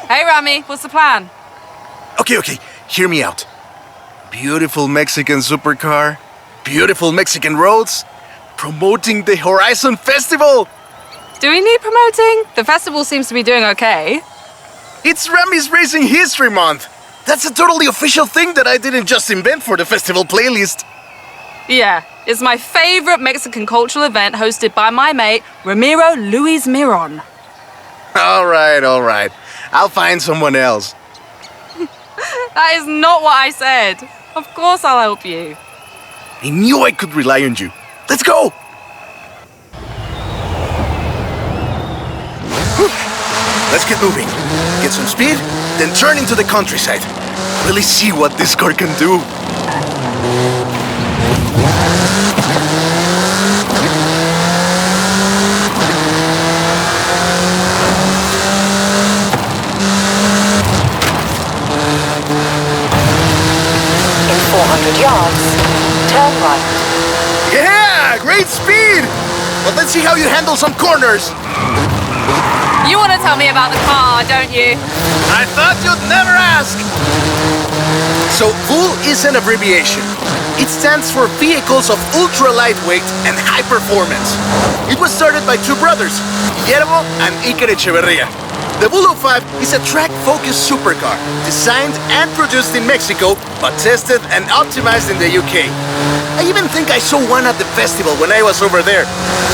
Hey, Rami, what's the plan? Okay, hear me out. Beautiful Mexican supercar, beautiful Mexican roads, promoting the Horizon Festival! Do we need promoting? The festival seems to be doing okay. It's Rami's Racing History Month! That's a totally official thing that I didn't just invent for the festival playlist. Yeah, it's my favorite Mexican cultural event hosted by my mate, Ramiro Luis Miron. All right. I'll find someone else. That is not what I said. Of course I'll help you. I knew I could rely on you. Let's go! Whew. Let's get moving. Get some speed, then turn into the countryside. Really see what this car can do. In 400 yards, turn right. Yeah, great speed! But let's see how you handle some corners. You want to tell me about the car, don't you? I thought you'd never ask! So, VUL is an abbreviation. It stands for Vehicles of Ultra Lightweight and High Performance. It was started by two brothers, Guillermo and Iker Echeverria. The VUL 05 is a track-focused supercar, designed and produced in Mexico, but tested and optimized in the UK. I even think I saw one at the festival when I was over there.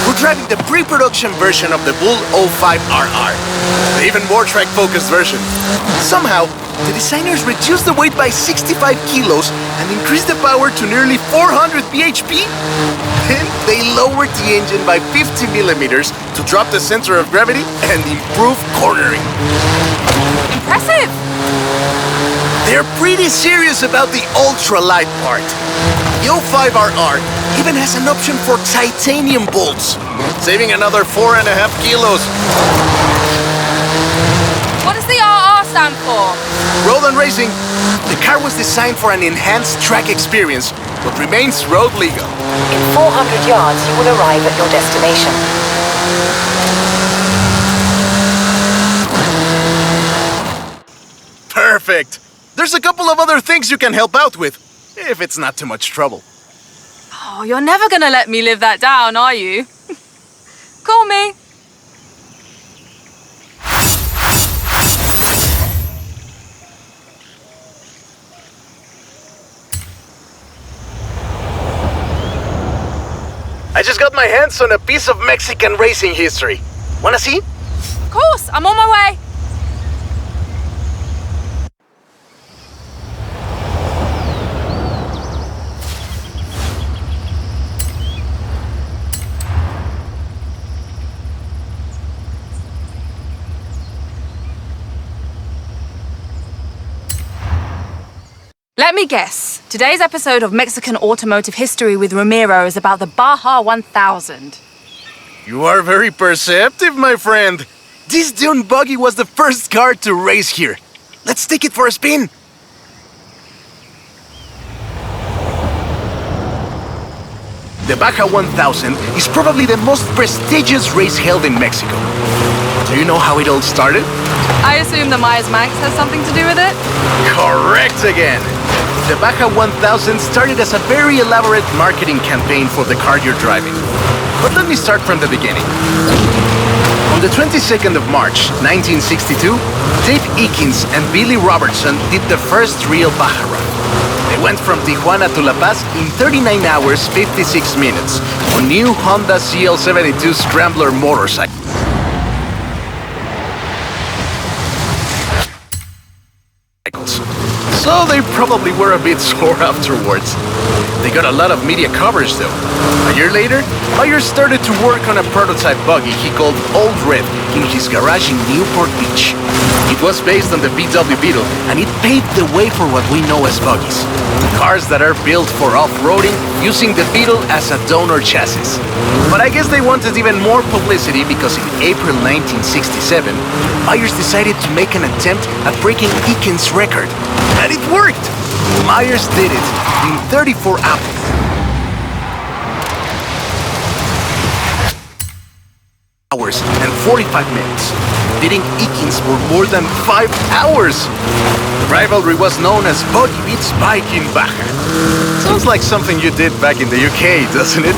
We're driving the pre-production version of the VUL 05RR, the even more track-focused version. Somehow, the designers reduced the weight by 65 kilos and increased the power to nearly 400 bhp. Then they lowered the engine by 50 millimeters to drop the center of gravity and improve cornering. Impressive! They're pretty serious about the ultra-light part. The 05RR even has an option for titanium bolts, saving another 4.5 kilos. What does the RR stand for? Road and Racing. The car was designed for an enhanced track experience, but remains road legal. In 400 yards, you will arrive at your destination. Perfect! There's a couple of other things you can help out with, if it's not too much trouble. Oh, you're never gonna let me live that down, are you? Call me. I just got my hands on a piece of Mexican racing history. Wanna see? Of course, I'm on my way. Let me guess. Today's episode of Mexican Automotive History with Ramiro is about the Baja 1000. You are very perceptive, my friend. This dune buggy was the first car to race here. Let's take it for a spin. The Baja 1000 is probably the most prestigious race held in Mexico. Do you know how it all started? I assume the Myers-Manx has something to do with it? Correct again! The Baja 1000 started as a very elaborate marketing campaign for the car you're driving. But let me start from the beginning. On the 22nd of March, 1962, Dave Eakins and Billy Robertson did the first real Baja run. They went from Tijuana to La Paz in 39 hours, 56 minutes on new Honda CL72 Scrambler motorcycle. So they probably were a bit sore afterwards. They got a lot of media coverage though. A year later, Myers started to work on a prototype buggy he called Old Red in his garage in Newport Beach. It was based on the VW Beetle, and it paved the way for what we know as buggies. Cars that are built for off-roading using the Beetle as a donor chassis. But I guess they wanted even more publicity because in April 1967, Myers decided to make an attempt at breaking Eakins' record. And it worked! Myers did it in 34 hours and 45 minutes. beating Ikins for more than 5 hours. The rivalry was known as Buggy beats Bike in Baja. Sounds like something you did back in the UK, doesn't it?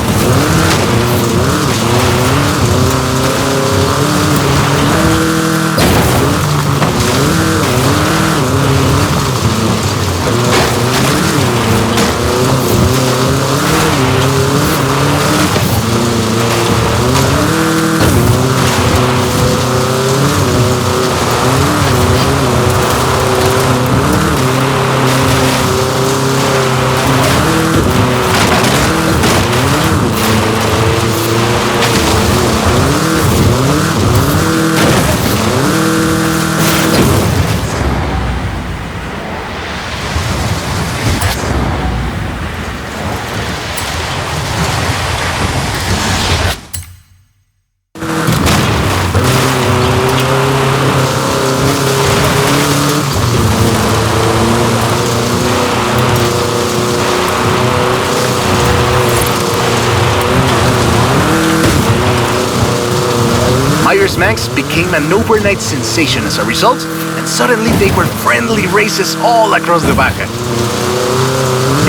Manx became an overnight sensation as a result, and suddenly they were friendly races all across the Baja.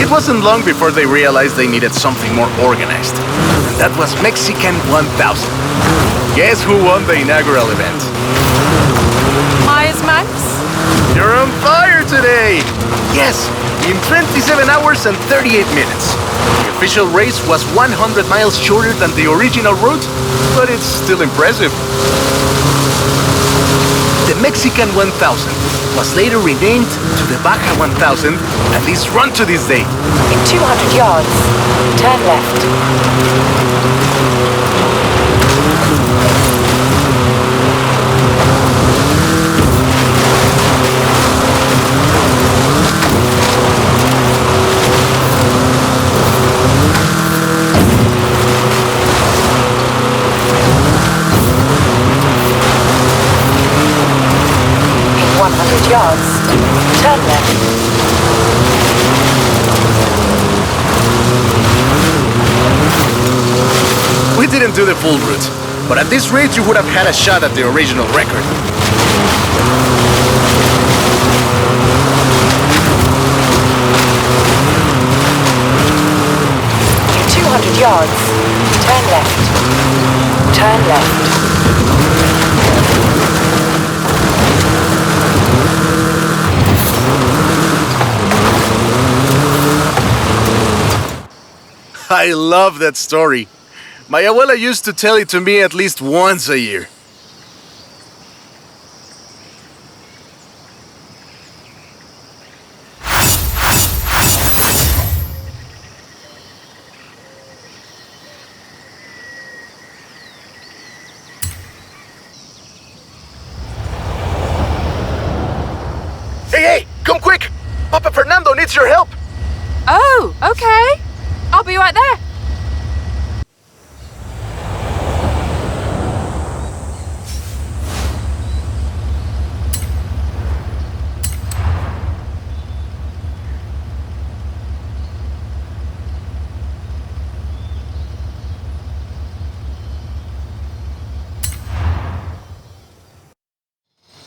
It wasn't long before they realized they needed something more organized, and that was Mexican 1000. Guess who won the inaugural event? Myers Manx? You're on fire today! Yes, in 27 hours and 38 minutes. The official race was 100 miles shorter than the original route, but it's still impressive. The Mexican 1000 was later renamed to the Baja 1000 and is run to this day. In 200 yards, turn left. Yards, turn left. We didn't do the full route, but at this rate you would have had a shot at the original record. In 200 yards, turn left. Turn left. I love that story. My abuela used to tell it to me at least once a year. Hey, come quick! Papa Fernando needs your help! Oh, okay. I'll be right there.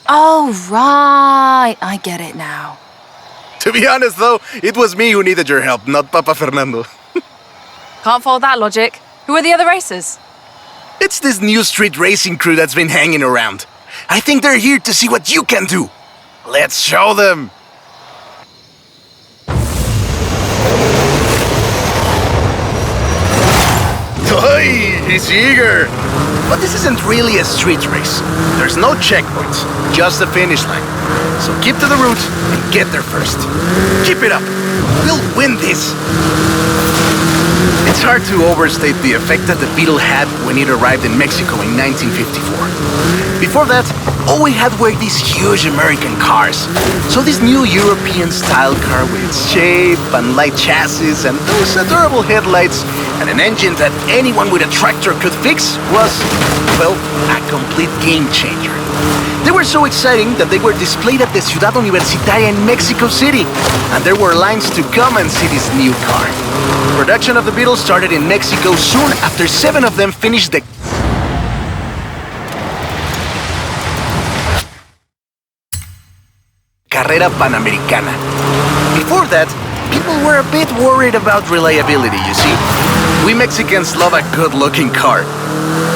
Oh, right. I get it now. To be honest though, it was me who needed your help, not Papa Fernando. Can't follow that logic. Who are the other racers? It's this new street racing crew that's been hanging around. I think they're here to see what you can do. Let's show them! Oi, he's eager! But this isn't really a street race. There's no checkpoints, just the finish line. So keep to the route and get there first. Keep it up! We'll win this! It's hard to overstate the effect that the Beetle had when it arrived in Mexico in 1954. Before that, all we had were these huge American cars. So this new European-style car with its shape and light chassis and those adorable headlights and an engine that anyone with a tractor could fix was, well, a complete game changer. They were so exciting that they were displayed at the Ciudad Universitaria in Mexico City, and there were lines to come and see this new car. Production of the Beetle started in Mexico soon after 7 of them finished the Carrera Panamericana. Before that, people were a bit worried about reliability, you see. We Mexicans love a good-looking car,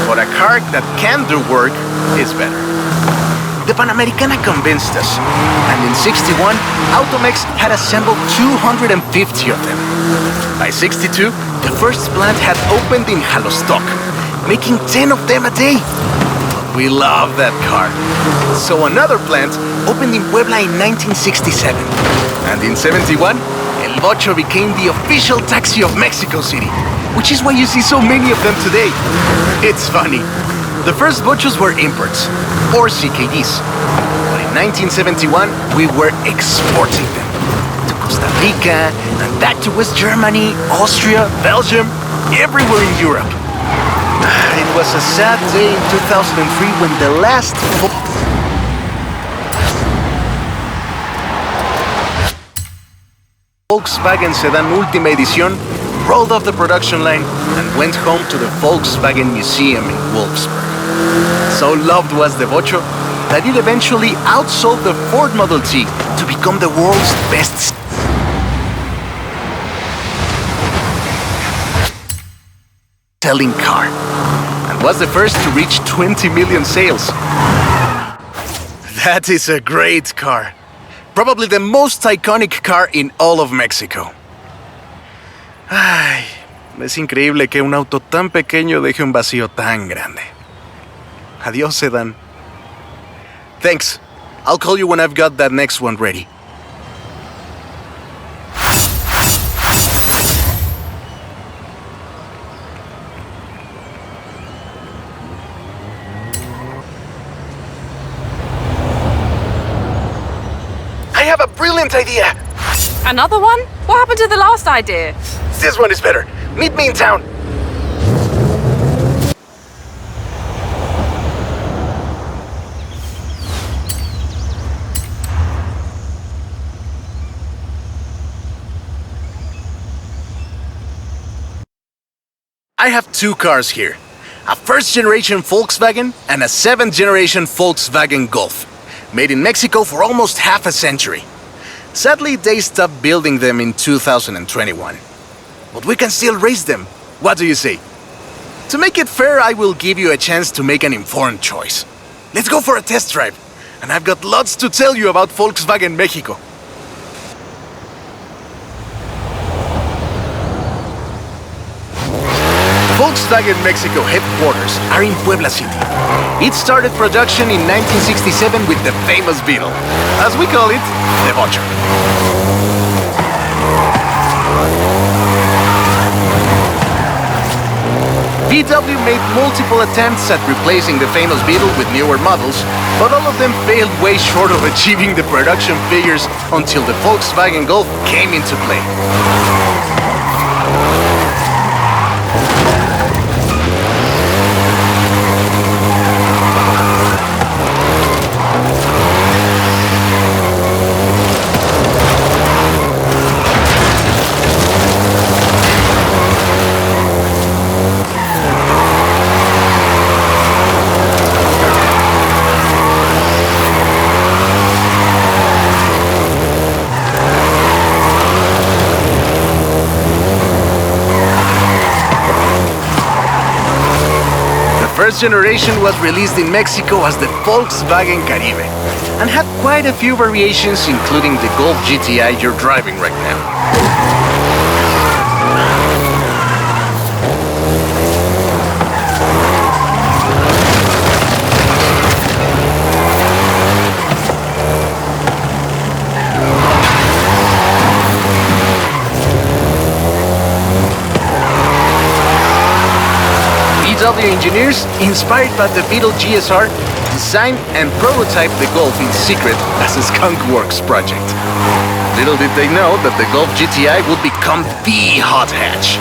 but a car that can do work is better. The Panamericana convinced us, and in '61, Automex had assembled 250 of them. By '62, the first plant had opened in Jalostoc, making 10 of them a day. We love that car. So another plant opened in Puebla in 1967, and in '71, El Vocho became the official taxi of Mexico City, which is why you see so many of them today. It's funny. The first Vochos were imports, or CKDs. But in 1971, we were exporting them to Costa Rica, and back to West Germany, Austria, Belgium, everywhere in Europe. It was a sad day in 2003 when the last Volkswagen Sedan Última Edición rolled off the production line and went home to the Volkswagen Museum in Wolfsburg. So loved was the Vocho that it eventually outsold the Ford Model T to become the world's best selling car, and was the first to reach 20 million sales. That is a great car. Probably the most iconic car in all of Mexico. Ay, es increíble que un auto tan pequeño deje un vacío tan grande. Adiós, Sedan. Thanks. I'll call you when I've got that next one ready. I have a brilliant idea! Another one? What happened to the last idea? This one is better. Meet me in town. I have two cars here. A first-generation Volkswagen and a seventh-generation Volkswagen Golf. Made in Mexico for almost half a century. Sadly, they stopped building them in 2021. But we can still race them. What do you say? To make it fair, I will give you a chance to make an informed choice. Let's go for a test drive. And I've got lots to tell you about Volkswagen Mexico. Volkswagen Mexico headquarters are in Puebla City. It started production in 1967 with the famous Beetle, as we call it, the Vocho. VW made multiple attempts at replacing the famous Beetle with newer models, but all of them failed way short of achieving the production figures until the Volkswagen Golf came into play. First generation was released in Mexico as the Volkswagen Caribe and had quite a few variations, including the Golf GTI you're driving right now. VW engineers, inspired by the Beetle GSR, designed and prototyped the Golf in secret as a skunkworks project. Little did they know that the Golf GTI would become the hot hatch.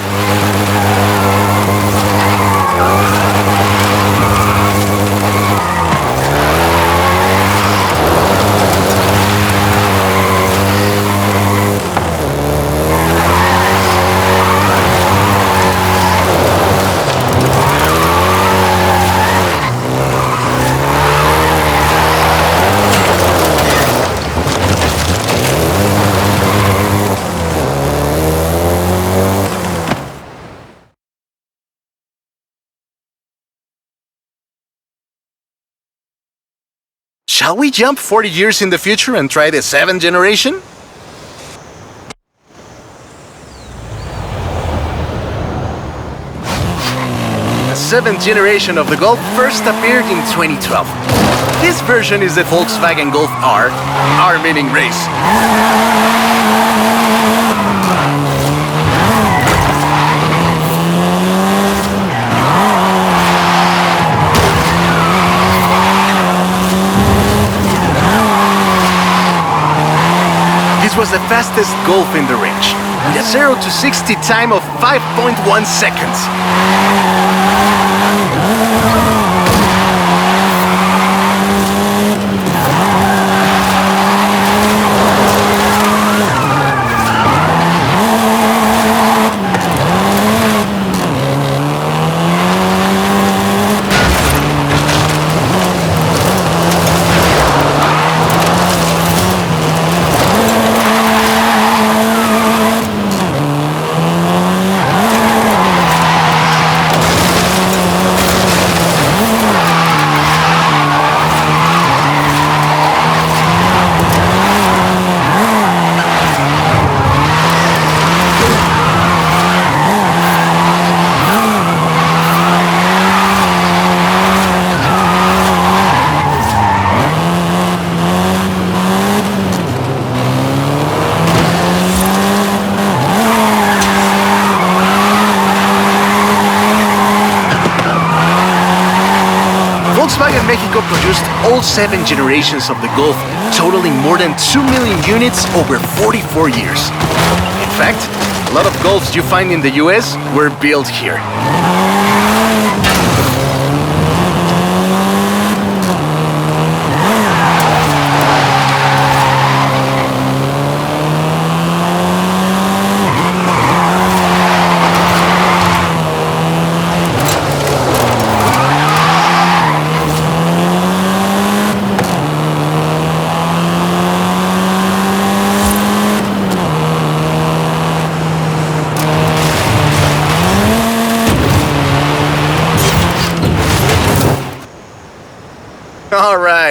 Shall we jump 40 years in the future and try the 7th generation? The 7th generation of the Golf first appeared in 2012. This version is the Volkswagen Golf R, R meaning race. This was the fastest Golf in the range, with a 0 to 60 time of 5.1 seconds. Volkswagen Mexico produced all 7 generations of the Golf, totaling more than 2 million units over 44 years. In fact, a lot of Golfs you find in the US were built here.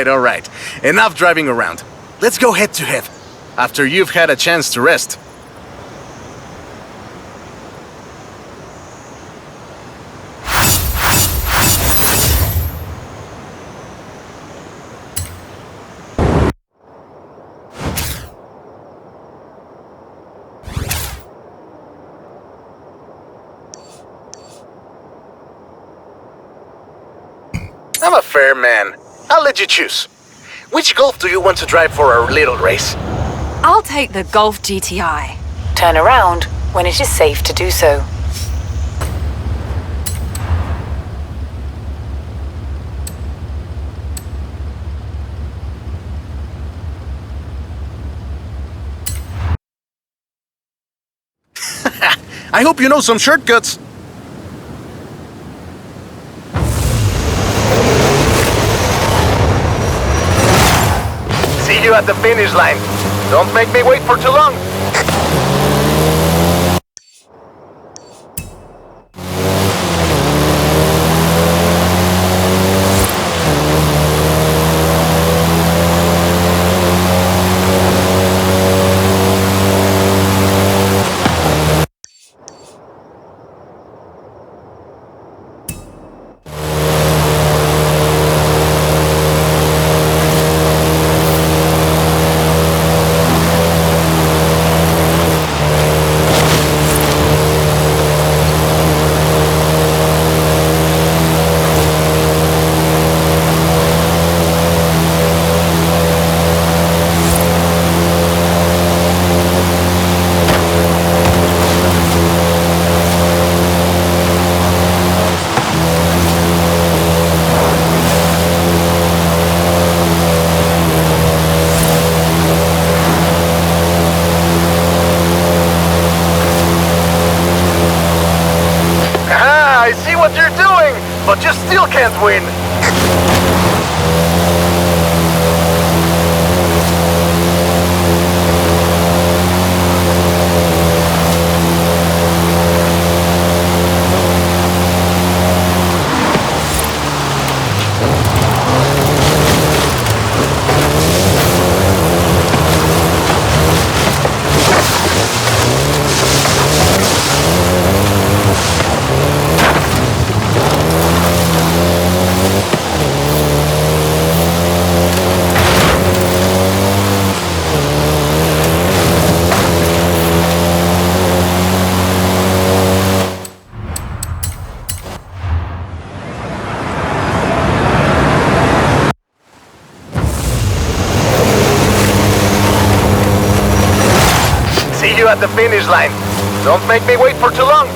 All right. Enough driving around. Let's go head to head, after you've had a chance to rest. I'm a fair man. I'll let you choose. Which Golf do you want to drive for our little race? I'll take the Golf GTI. Turn around when it is safe to do so. I hope you know some shortcuts. See you at the finish line. Don't make me wait for too long. I see what you're doing, but you still can't win. at the finish line. Don't make me wait for too long.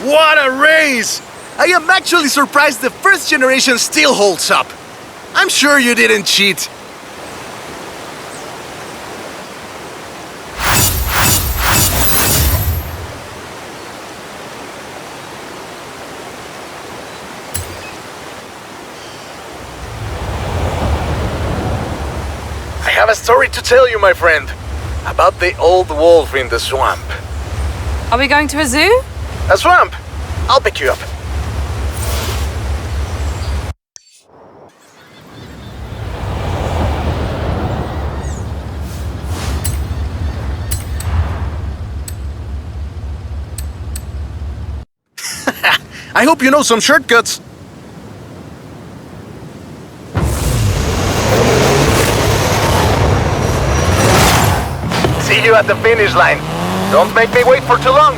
What a race! I am actually surprised the first generation still holds up. I'm sure you didn't cheat. I have a story to tell you, my friend, about the old wolf in the swamp. Are we going to a zoo? A swamp? I'll pick you up. I hope you know some shortcuts. See you at the finish line. Don't make me wait for too long.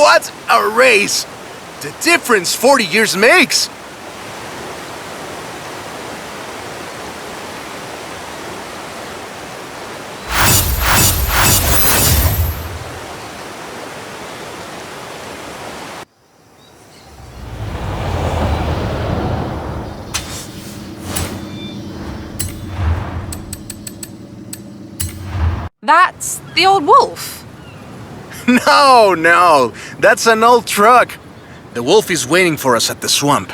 What a race! The difference 40 years makes! That's the old wolf. No, that's an old truck. The wolf is waiting for us at the swamp.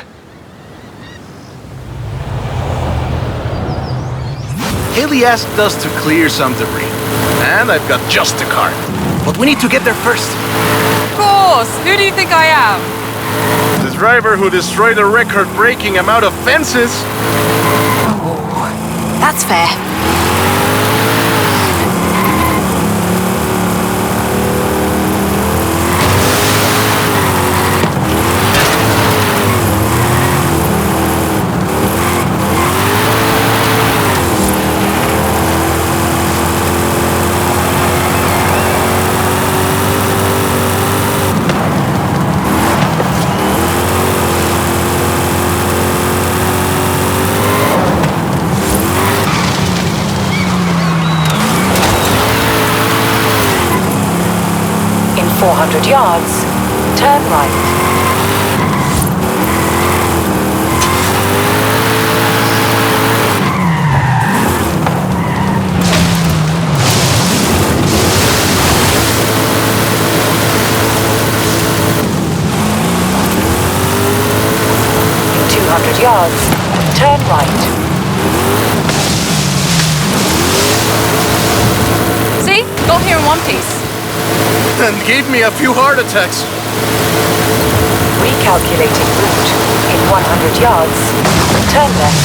Haley asked us to clear some debris, and I've got just the car. But we need to get there first. Of course! Who do you think I am? The driver who destroyed a record-breaking amount of fences. Oh, that's fair. In 400 yards, turn right. In 200 yards, turn right. See? Got here in one piece. And gave me a few heart attacks. Recalculating route. In 100 yards, turn left.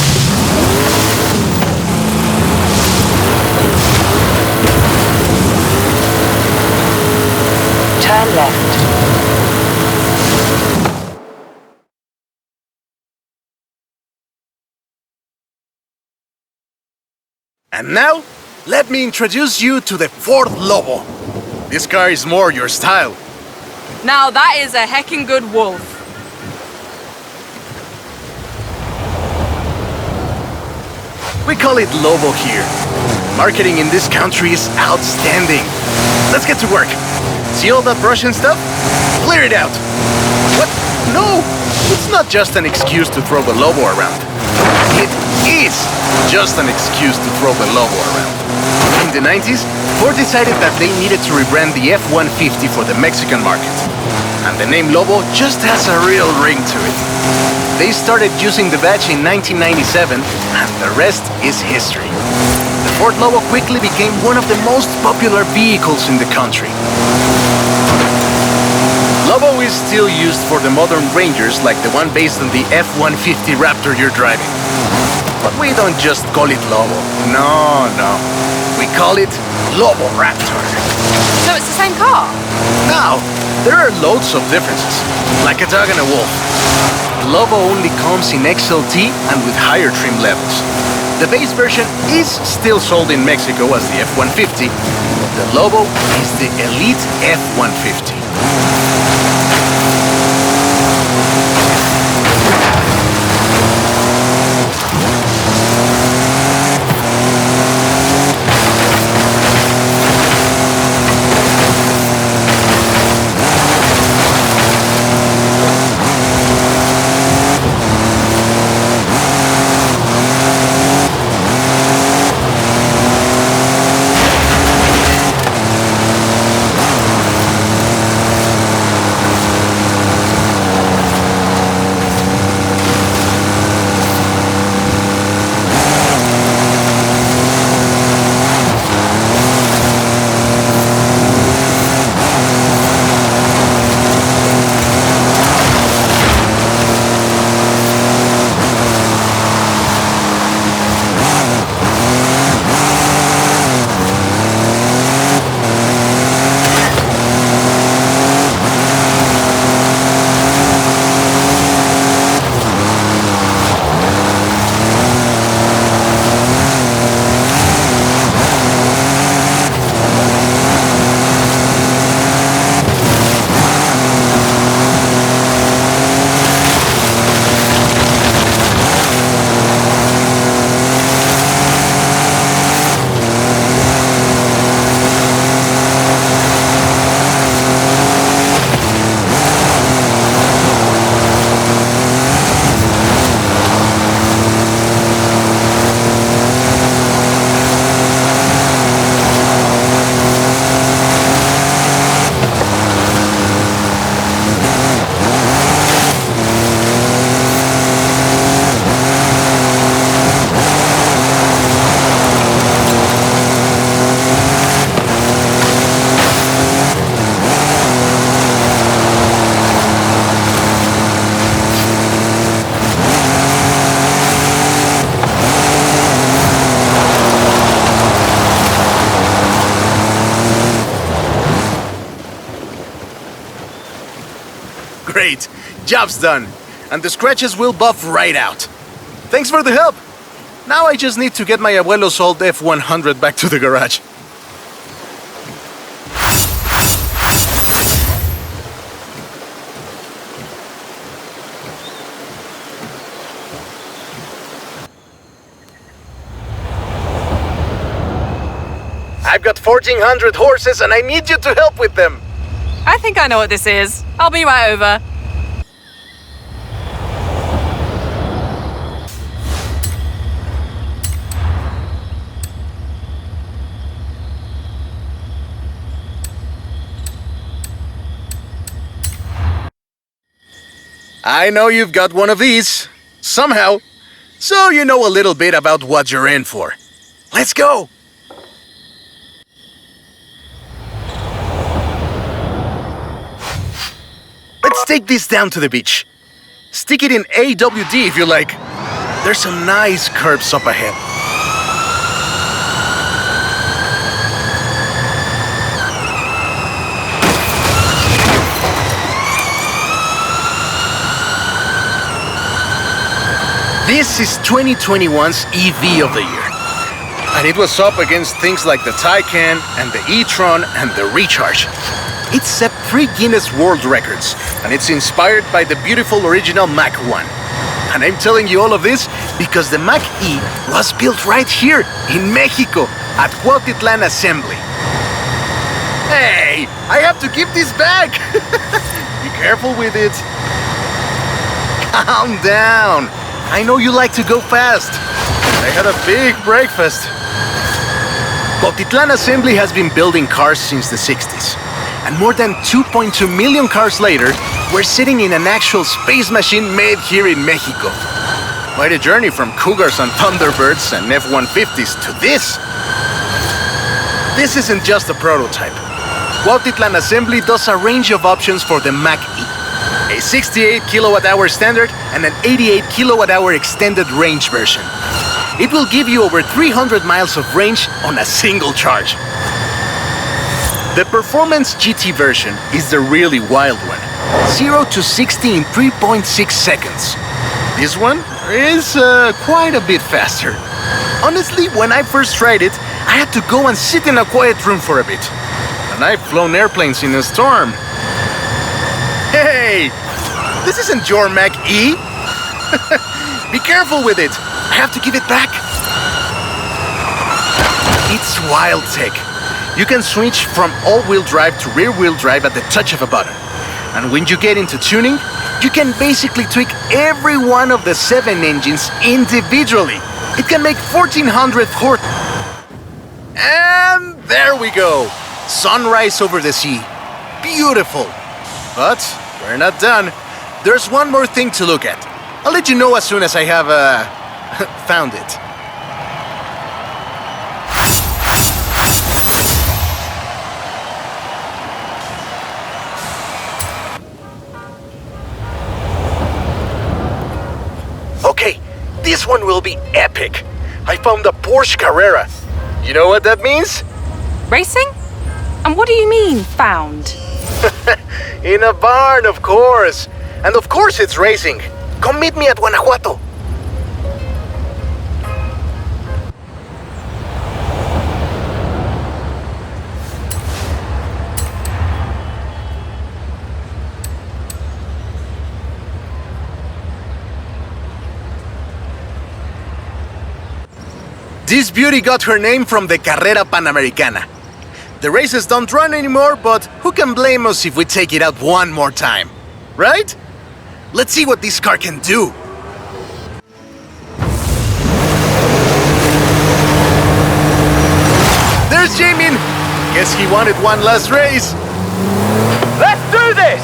Turn left. And now, let me introduce you to the Ford Lobo. This car is more your style. Now that is a heckin' good wolf. We call it Lobo here. Marketing in this country is outstanding. Let's get to work. See all that brush and stuff? Clear it out. What? No! It's not just an excuse to throw the Lobo around. It is just an excuse to throw the Lobo around. In the 90s, Ford decided that they needed to rebrand the F-150 for the Mexican market. And the name Lobo just has a real ring to it. They started using the badge in 1997, and the rest is history. The Ford Lobo quickly became one of the most popular vehicles in the country. Lobo is still used for the modern Rangers like the one based on the F-150 Raptor you're driving. But we don't just call it Lobo. No. We call it Lobo Raptor. So it's the same car? Now, there are loads of differences, like a dog and a wolf. The Lobo only comes in XLT and with higher trim levels. The base version is still sold in Mexico as the F-150, but the Lobo is the elite F-150. Great. Job's done. And the scratches will buff right out. Thanks for the help. Now I just need to get my abuelo's old F100 back to the garage. I've got 1,400 horses and I need you to help with them. I think I know what this is. I'll be right over. I know you've got one of these. Somehow. So you know a little bit about what you're in for. Let's go! Let's take this down to the beach. Stick it in AWD if you like. There's some nice curves up ahead. This is 2021's EV of the year. And it was up against things like the Taycan and the e-tron and the Recharge. It set 3 Guinness World Records, and it's inspired by the beautiful original Mach 1. And I'm telling you all of this because the Mach E was built right here in Mexico at Cuautitlán Assembly. Hey, I have to keep this back! Be careful with it. Calm down. I know you like to go fast. I had a big breakfast. Cuautitlán Assembly has been building cars since the 60s. And more than 2.2 million cars later, we're sitting in an actual space machine made here in Mexico. Quite a journey from Cougars and Thunderbirds and F-150s to this. This isn't just a prototype. Cuautitlán Assembly does a range of options for the Mach E. A 68 kilowatt-hour standard and an 88 kilowatt-hour extended range version. It will give you over 300 miles of range on a single charge. The Performance GT version is the really wild one. 0 to 60 in 3.6 seconds. This one is quite a bit faster. Honestly, when I first tried it, I had to go and sit in a quiet room for a bit. And I've flown airplanes in a storm. Hey! This isn't your Mach E! Be careful with it! I have to give it back! It's wild tech. You can switch from all-wheel drive to rear-wheel drive at the touch of a button. And when you get into tuning, you can basically tweak every one of the 7 engines individually. It can make 1,400 horse... And there we go! Sunrise over the sea. Beautiful! But we're not done. There's one more thing to look at. I'll let you know as soon as I have, found it. Okay, this one will be epic. I found a Porsche Carrera. You know what that means? Racing? And what do you mean, found? In a barn, of course. And of course it's racing. Come meet me at Guanajuato. This beauty got her name from the Carrera Panamericana. The races don't run anymore, but who can blame us if we take it out one more time? Right? Let's see what this car can do. There's Jamin! Guess he wanted one last race. Let's do this!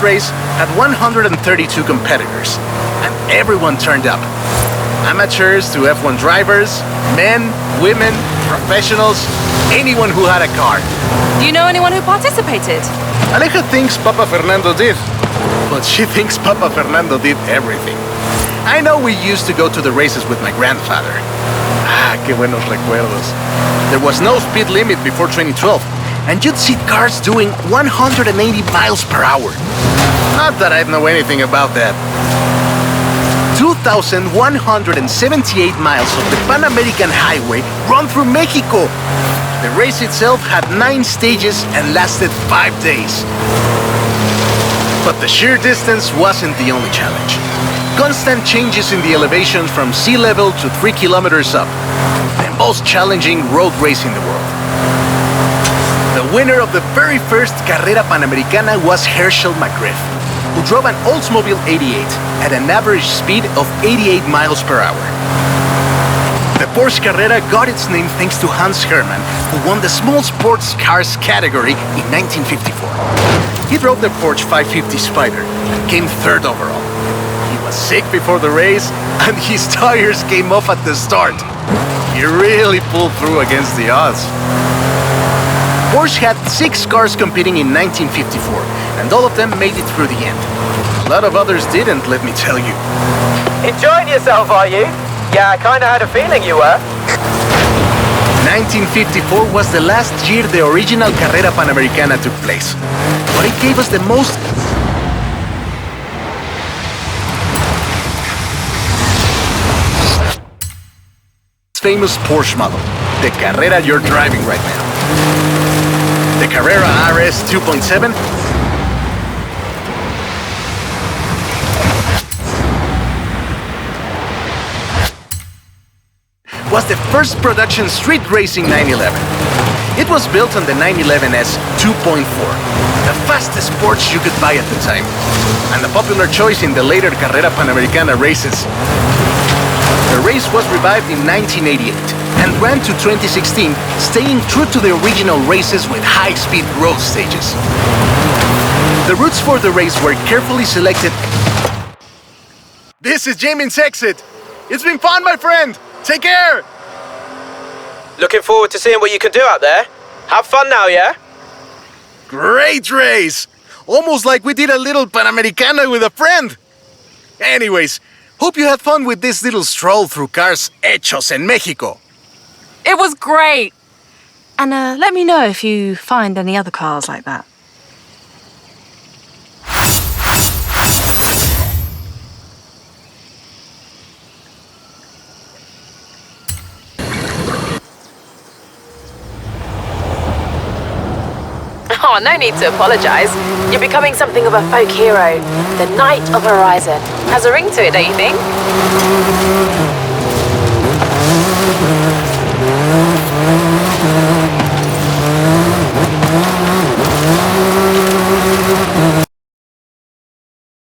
race had 132 competitors, and everyone turned up. Amateurs to F1 drivers, men, women, professionals, anyone who had a car. Do you know anyone who participated? Aleja thinks Papa Fernando did, but she thinks Papa Fernando did everything. I know we used to go to the races with my grandfather. Ah, qué buenos recuerdos. There was no speed limit before 2012, and you'd see cars doing 180 miles per hour. Not that I know anything about that. 2,178 miles of the Panamericana highway run through Mexico. The race itself had 9 stages and lasted 5 days. But the sheer distance wasn't the only challenge. Constant changes in the elevation from sea level to 3 kilometers up. The most challenging road race in the world. The winner of the very first Carrera Panamericana was Herschel McGriff, who drove an Oldsmobile 88 at an average speed of 88 miles per hour. The Porsche Carrera got its name thanks to Hans Hermann, who won the small sports cars category in 1954. He drove the Porsche 550 Spider and came 3rd overall. He was sick before the race, and his tires came off at the start. He really pulled through against the odds. Porsche had 6 cars competing in 1954, and all of them made it through the end. A lot of others didn't, let me tell you. Enjoying yourself, are you? Yeah, I kinda had a feeling you were. 1954 was the last year the original Carrera Panamericana took place. But it gave us the most famous Porsche model, the Carrera you're driving right now. The Carrera RS 2.7 was the first production street racing 911. It was built on the 911S 2.4, the fastest Porsche you could buy at the time, and a popular choice in the later Carrera Panamericana races. The race was revived in 1988 and ran to 2016, staying true to the original races with high-speed road stages. The routes for the race were carefully selected. This is Jamin's exit. It's been fun, my friend. Take care. Looking forward to seeing what you can do out there. Have fun now, yeah? Great race. Almost like we did a little Panamericana with a friend. Anyways, hope you had fun with this little stroll through cars hechos en Mexico. It was great. And let me know if you find any other cars like that. Oh, no need to apologize. You're becoming something of a folk hero. The Knight of Horizon. Has a ring to it, don't you think?